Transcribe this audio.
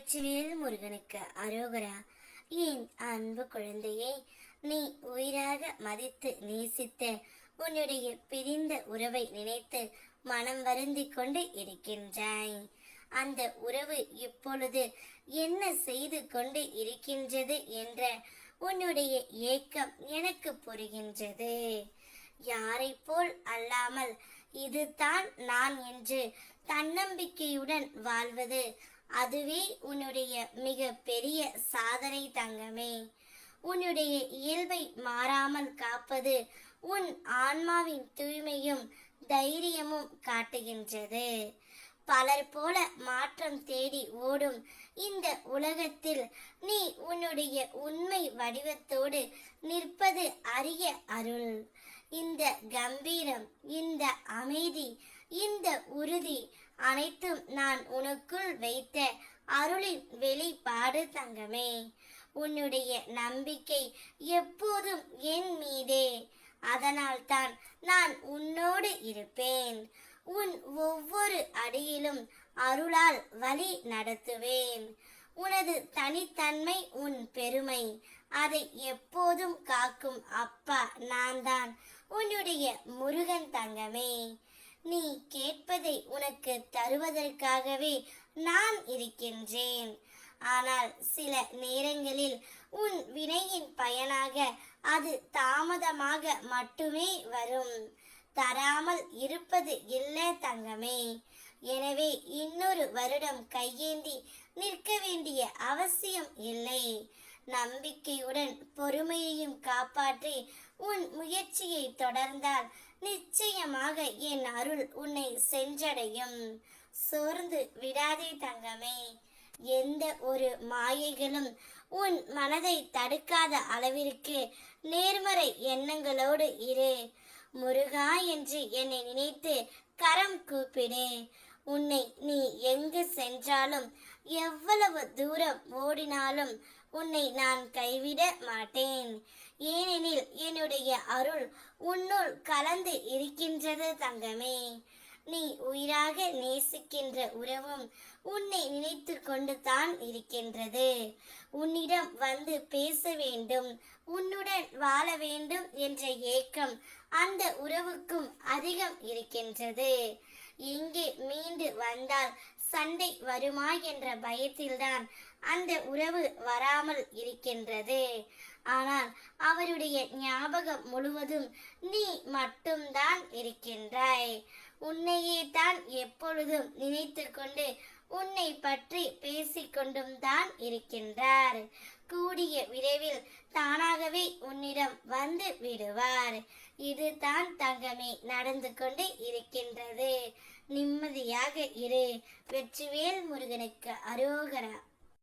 வெற்றிவேல் முருகனுக்கு அரோகரா. என் அன்பு குழந்தையே, நீ உயிராக மதித்து நேசித்த உன்னுடைய பிரிந்த உறவை நினைத்து மனம் வருந்தி கொண்டு இருக்கின்றாய். அந்த உறவு இப்பொழுது என்ன செய்து கொண்டு இருக்கின்றது என்ற உன்னுடைய ஏக்கம் எனக்கு புரிகின்றது. யாரை போல் அல்லாமல் இதுதான் நான் என்று தன்னம்பிக்கையுடன் வாழ்வது, அதுவே உன்னுடைய மிக பெரிய சாதனை தங்கமே. உன்னுடைய இயல்பை மாறாமல் காப்பது உன் ஆன்மாவின் தூய்மையும் தைரியமும் காட்டுகின்றது. பலர் போல மாற்றம் தேடி ஓடும் இந்த உலகத்தில் நீ உன்னுடைய உண்மை வடிவத்தோடு நிற்பது அரிய அருள். இந்த கம்பீரம், இந்த அமைதி, இந்த உறுதி அனைத்தும் நான் உனக்குள் வைத்த அருளின் வெளிப்பாடு தங்கமே. உன்னுடைய நம்பிக்கை எப்போதும் என் மீதே. அதனால்தான் நான் உன்னோடு இருப்பேன். உன் ஒவ்வொரு அடியிலும் அருளால் வழி நடத்துவேன். உனது தனித்தன்மை உன் பெருமை. அதை எப்போதும் காக்கும் அப்பா நான் தான், உன்னுடைய முருகன் தங்கமே. நீ கேட்பதை உனக்கு தருவதற்காகவே நான் இருக்கின்றேன். ஆனால் சில நேரங்களில் உன் வினையின் பயனாக அது தாமதமாக மட்டுமே வரும். தராமல் இருப்பது இல்லை தங்கமே. எனவே இன்னொரு வருடம் கையேந்தி நிற்க வேண்டிய அவசியம் இல்லை. நம்பிக்கையுடன் பொறுமையையும் காப்பாற்றி உன் முயற்சியை தொடர்ந்தால் நிச்சயமாக என் அருள் உன்னை சென்றடையும். சோர்ந்து விடாதே தங்கமே. எந்த ஒரு மாயைகளும் உன் மனதை தடுக்காத அளவிற்கு நேர்மறை எண்ணங்களோடு இரு. முருகா என்று என்னை நினைத்து கரம் கூப்பிடு. உன்னை நீ எங்கு சென்றாலும், எவ்வளவு தூரம் ஓடினாலும் உன்னை நான் கைவிட மாட்டேன். ஏனெனில் என்னுடைய அருள் உன்னுள் கலந்து இருக்கின்றது தங்கமே. நீ உயிராக நேசிக்கின்ற உறவும் உன்னை நினைத்து கொண்டு தான் இருக்கின்றது. உன்னிடம் வந்து பேச வேண்டும், உன்னுடன் வாழ வேண்டும் என்ற ஏக்கம் அந்த உறவுக்கும் அதிகம் இருக்கின்றது. எங்கே மீண்டு வந்தால் சண்டை வருமா என்ற பயத்தில்தான் அந்த உறவு வராமல் இருக்கின்றது. ஆனால் அவருடைய ஞாபகம் முழுவதும் நீ மட்டும்தான் இருக்கின்றாய். உன்னையே தான் எப்பொழுதும் நினைத்து கொண்டு உன்னை பற்றி பேசிக்கொண்டும் தான் இருக்கின்றார். கூடிய விரைவில் தானாகவே உன்னிடம் வந்து விடுவார். இதுதான் தங்கமே நடந்து கொண்டு இருக்கின்றது. நிம்மதியாக இரு. வெற்றிவேல் முருகனுக்கு அரோகரா.